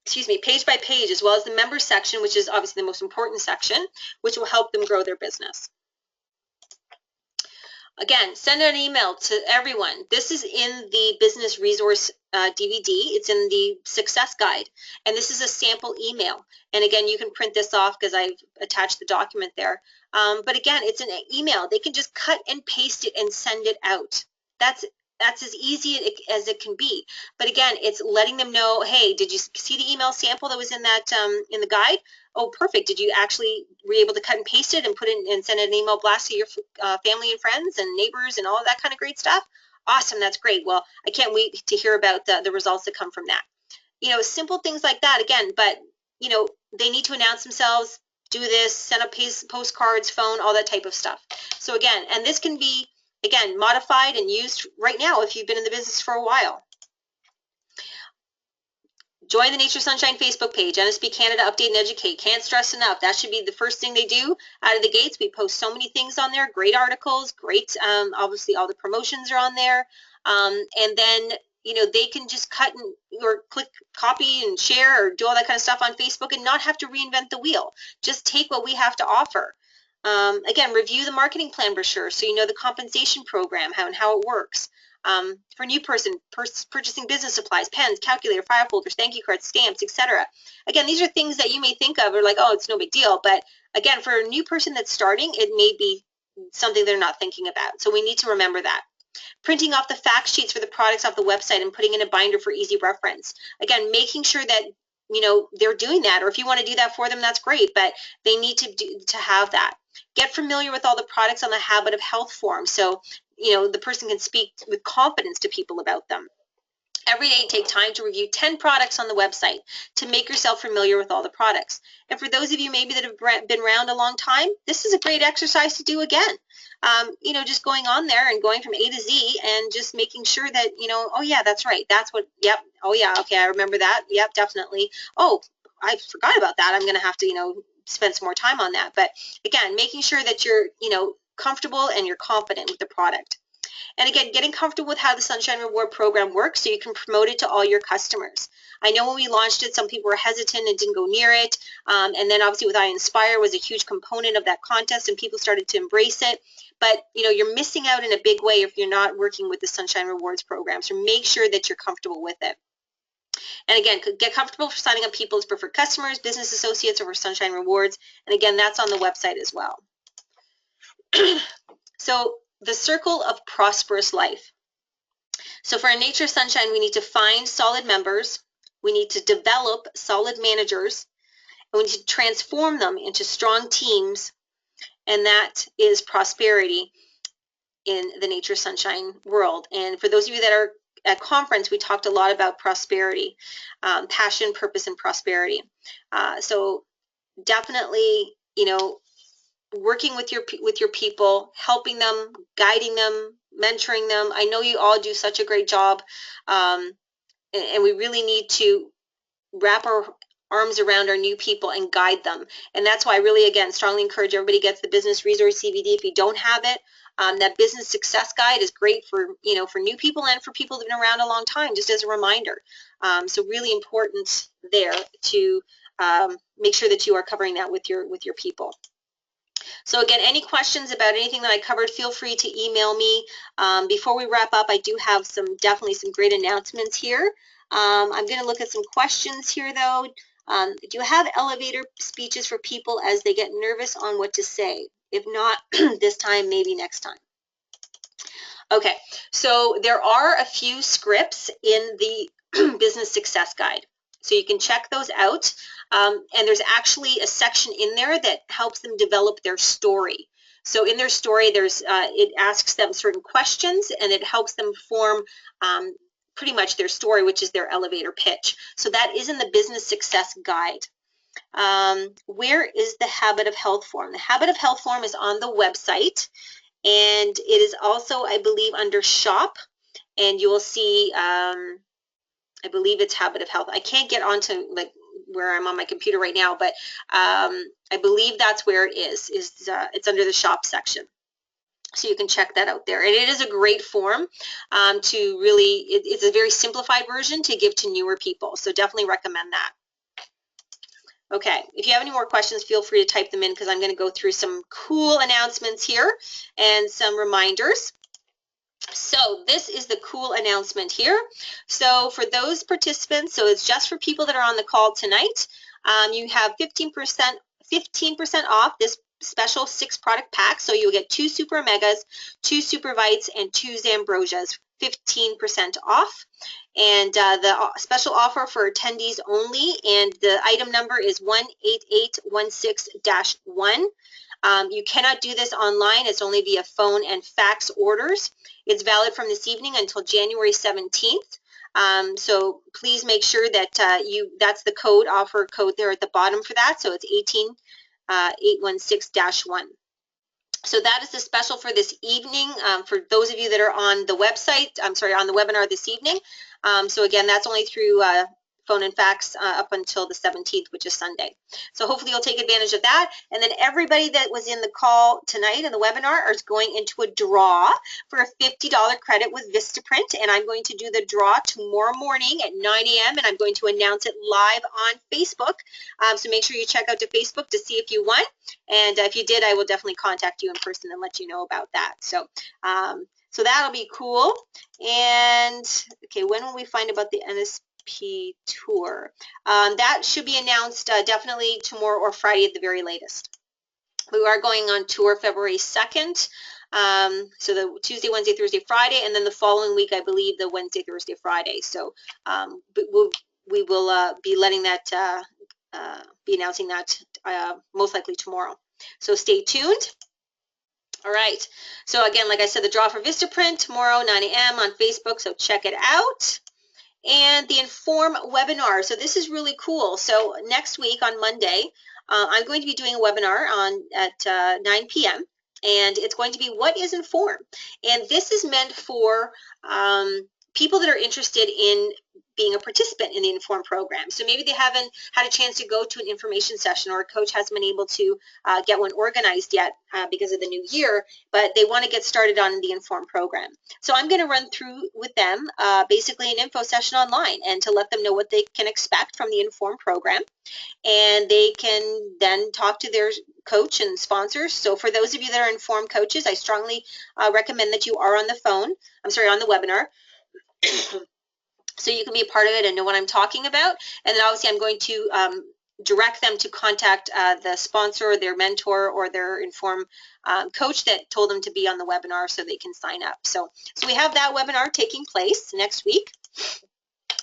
Speaker 1: Excuse me, page by page, as well as the members section, which is obviously the most important section, which will help them grow their business. Again, send an email to everyone. This is in the business resource DVD. It's in the success guide. And this is a sample email. And again, you can print this off because I've attached the document there. But again, it's an email. They can just cut and paste it and send it out. That's as easy as it can be. But again, it's letting them know, hey, did you see the email sample that was in that in the guide? Oh, perfect. Did you actually were able to cut and paste it and put in and send an email blast to your family and friends and neighbors and all of that kind of great stuff? Awesome. That's great. Well, I can't wait to hear about the results that come from that. Simple things like that again, but they need to announce themselves do this, send up postcards, phone, all that type of stuff. So again, and this can be, again, modified and used right now if you've been in the business for a while. Join the Nature Sunshine Facebook page, NSB Canada Update and Educate. Can't stress enough. That should be the first thing they do out of the gates. We post so many things on there, great articles, great, obviously all the promotions are on there. And then, you know, they can just cut and, or click copy and share or do all that kind of stuff on Facebook and not have to reinvent the wheel. Just take what we have to offer. Again, review the marketing plan brochure so you know the compensation program, how it works. For a new person, purchasing business supplies, pens, calculator, file folders, thank you cards, stamps, etc. Again, these are things that you may think of or like, oh, it's no big deal. But again, for a new person that's starting, it may be something they're not thinking about. So we need to remember that. Printing off the fact sheets for the products off the website and putting in a binder for easy reference. Again, making sure that, you know, they're doing that, or if you want to do that for them, that's great, but they need to have that. Get familiar with all the products on the Habit of Health form. So, you know, the person can speak with confidence to people about them. Every day, take time to review 10 products on the website to make yourself familiar with all the products. And for those of you maybe that have been around a long time, this is a great exercise to do again. You know, just going on there and going from A to Z and just making sure that, you know, oh yeah, that's right. That's what, yep. Oh yeah, okay, I remember that. Yep, definitely. Oh, I forgot about that. I'm going to have to, you know, spend some more time on that. But again, making sure that you're, you know, comfortable and you're confident with the product. And again, getting comfortable with how the Sunshine Reward program works so you can promote it to all your customers. I know when we launched it, some people were hesitant and didn't go near it. And then obviously with I Inspire was a huge component of that contest and people started to embrace it. But, you know, you're missing out in a big way if you're not working with the Sunshine Rewards program. So make sure that you're comfortable with it. And again, get comfortable for signing up people as preferred customers, business associates, or for Sunshine Rewards. And again, that's on the website as well. So the circle of prosperous life. So for Nature Sunshine, we need to find solid members. We need to develop solid managers. And we need to transform them into strong teams. And that is prosperity in the Nature Sunshine world. And for those of you that are at conference, we talked a lot about prosperity, passion, purpose, and prosperity. So definitely, you know, working with your people, helping them, guiding them, mentoring them. I know you all do such a great job, and we really need to wrap our arms around our new people and guide them. And that's why I really, again, strongly encourage everybody gets the Business Resource CVD. If you don't have it, that business success guide is great for, you know, for new people and for people that have been around a long time, just as a reminder. So really important there to make sure that you are covering that with your people. So again, any questions about anything that I covered, feel free to email me. Before we wrap up, I do have definitely some great announcements here. I'm going to look at some questions here though. Do you have elevator speeches for people as they get nervous on what to say? If not this time, maybe next time. Okay, so there are a few scripts in the Business Success Guide. So you can check those out. And there's actually a section in there that helps them develop their story. So in their story, it asks them certain questions and it helps them form pretty much their story, which is their elevator pitch. So that is in the Business Success Guide. Where is the Habit of Health form? The Habit of Health form is on the website, and it is also, I believe, under Shop, and you will see, I believe it's Habit of Health. I can't get onto like where I'm on my computer right now, but I believe that's where it is. It's under the Shop section. So you can check that out there. And it is a great form to really, it's a very simplified version to give to newer people. So definitely recommend that. Okay, if you have any more questions, feel free to type them in because I'm going to go through some cool announcements here and some reminders. So this is the cool announcement here. So for those participants, so it's just for people that are on the call tonight, you have 15% off this special 6-product pack. So you'll get 2 Super Megas, 2 Super Vites, and 2 Zambrosias, 15% off. And the special offer for attendees only, and the item number is 18816-1. You cannot do this online. It's only via phone and fax orders. It's valid from this evening until January 17th. So please make sure that that's the code, offer code there at the bottom for that. So it's 18 816-1. So that is the special for this evening for those of you that are on the website, on the webinar this evening. So again, that's only through phone and fax up until the 17th, which is Sunday. So hopefully you'll take advantage of that. And then everybody that was in the call tonight in the webinar is going into a draw for a $50 credit with Vistaprint. And I'm going to do the draw tomorrow morning at 9 a.m. and I'm going to announce it live on Facebook. So make sure you check out to Facebook to see if you won. And if you did, I will definitely contact you in person and let you know about that. So, so that'll be cool. And okay, when will we find about the NSP tour? That should be announced definitely tomorrow or Friday at the very latest. We are going on tour February 2nd. So the Tuesday, Wednesday, Thursday, Friday, and then the following week, I believe, the Wednesday, Thursday, Friday. So we will be letting that be announcing that most likely tomorrow. So stay tuned. All right. So again, like I said, the draw for Vistaprint tomorrow, 9 a.m. on Facebook. So check it out. And the Inform webinar. So this is really cool. So next week on Monday, I'm going to be doing a webinar at 9 p.m. And it's going to be what is Inform? And this is meant for people that are interested in being a participant in the Inform program. So maybe they haven't had a chance to go to an information session, or a coach hasn't been able to get one organized yet because of the new year, but they want to get started on the Inform program. So I'm going to run through with them basically an info session online, and to let them know what they can expect from the Inform program. And they can then talk to their coach and sponsors. So for those of you that are Inform coaches, I strongly recommend that you are on the on the webinar. So you can be a part of it and know what I'm talking about. And then obviously I'm going to direct them to contact the sponsor or their mentor or their Inform coach that told them to be on the webinar so they can sign up. So we have that webinar taking place next week.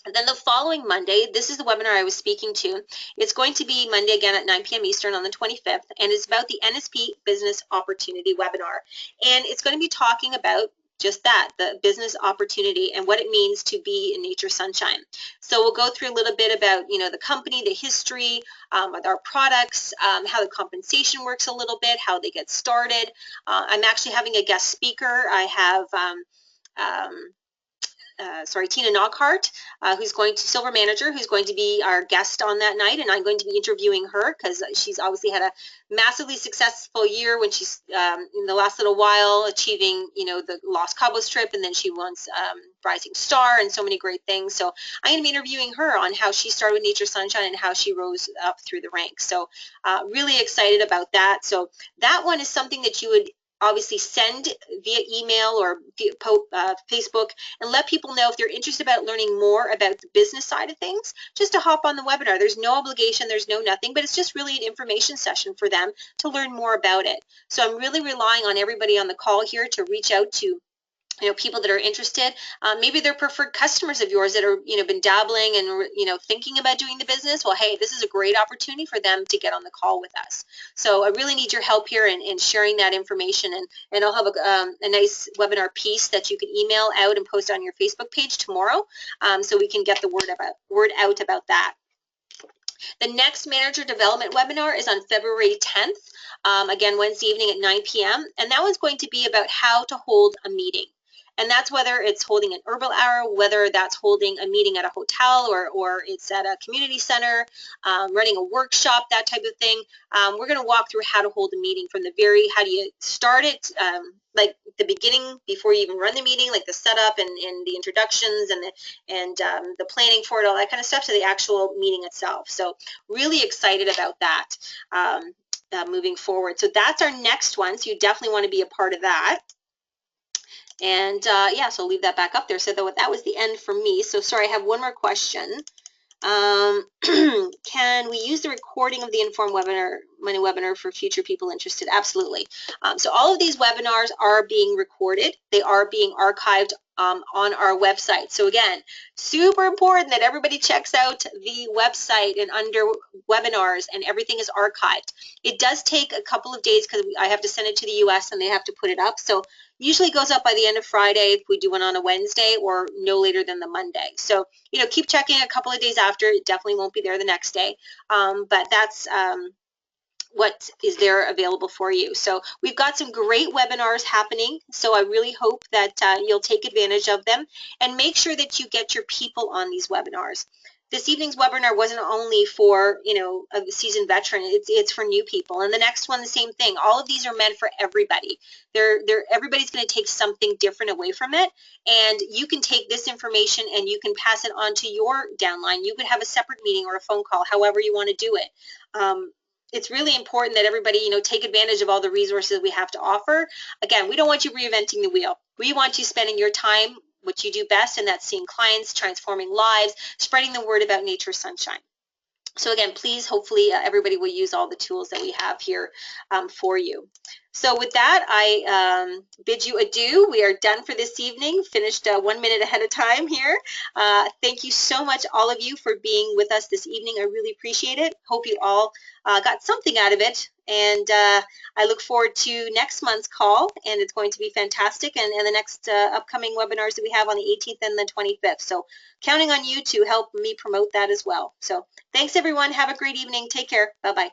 Speaker 1: And then the following Monday, this is the webinar I was speaking to. It's going to be Monday again at 9 p.m. Eastern on the 25th, and it's about the NSP Business Opportunity webinar. And it's going to be talking about just that, the business opportunity and what it means to be in Nature Sunshine. So we'll go through a little bit about, the company, the history, with our products, how the compensation works a little bit, how they get started. I'm actually having a guest speaker. I have Tina Knockhart, who's going to Silver Manager, who's going to be our guest on that night, and I'm going to be interviewing her because she's obviously had a massively successful year when she's in the last little while achieving, the Los Cabos trip, and then she won Rising Star and so many great things. So I'm going to be interviewing her on how she started with Nature Sunshine and how she rose up through the ranks. So really excited about that. So that one is something that you would obviously send via email or via Facebook, and let people know if they're interested about learning more about the business side of things, just to hop on the webinar. There's no obligation, there's no nothing, but it's just really an information session for them to learn more about it. So I'm really relying on everybody on the call here to reach out to people that are interested. Maybe they're preferred customers of yours that are, been dabbling and, thinking about doing the business. Well, hey, this is a great opportunity for them to get on the call with us. So I really need your help here in sharing that information. And I'll have a nice webinar piece that you can email out and post on your Facebook page tomorrow, so we can get the word out about that. The next manager development webinar is on February 10th, again, Wednesday evening at 9 p.m. And that one's going to be about how to hold a meeting. And that's whether it's holding an herbal hour, whether that's holding a meeting at a hotel or it's at a community center, running a workshop, that type of thing. We're going to walk through how to hold a meeting from the how do you start it, like the beginning before you even run the meeting, like the setup and the introductions and the planning for it, all that kind of stuff, to the actual meeting itself. So really excited about that moving forward. So that's our next one. So you definitely want to be a part of that. And yeah, so I'll leave that back up there. So that was the end for me. So sorry, I have one more question. Can we use the recording of the Inform webinar for future people interested? Absolutely. So all of these webinars are being recorded. They are being archived on our website. So again, super important that everybody checks out the website, and under webinars, and everything is archived. It does take a couple of days because I have to send it to the US and they have to put it up. So usually goes up by the end of Friday if we do one on a Wednesday, or no later than the Monday. So, keep checking a couple of days after. It definitely won't be there the next day. But that's what is there available for you. So we've got some great webinars happening. So I really hope that you'll take advantage of them and make sure that you get your people on these webinars. This evening's webinar wasn't only for, you know, a seasoned veteran, it's for new people. And the next one, the same thing. All of these are meant for everybody. Everybody's going to take something different away from it. And you can take this information and you can pass it on to your downline. You could have a separate meeting or a phone call, however you want to do it. It's really important that everybody, you know, take advantage of all the resources we have to offer. Again, we don't want you reinventing the wheel. We want you spending your time what you do best, and that's seeing clients, transforming lives, spreading the word about Nature Sunshine. So again, please, hopefully everybody will use all the tools that we have here for you. So with that, I bid you adieu. We are done for this evening, finished 1 minute ahead of time here. Thank you so much, all of you, for being with us this evening. I really appreciate it. Hope you all got something out of it. And I look forward to next month's call, and it's going to be fantastic, and the next upcoming webinars that we have on the 18th and the 25th. So counting on you to help me promote that as well. So thanks, everyone. Have a great evening. Take care. Bye-bye.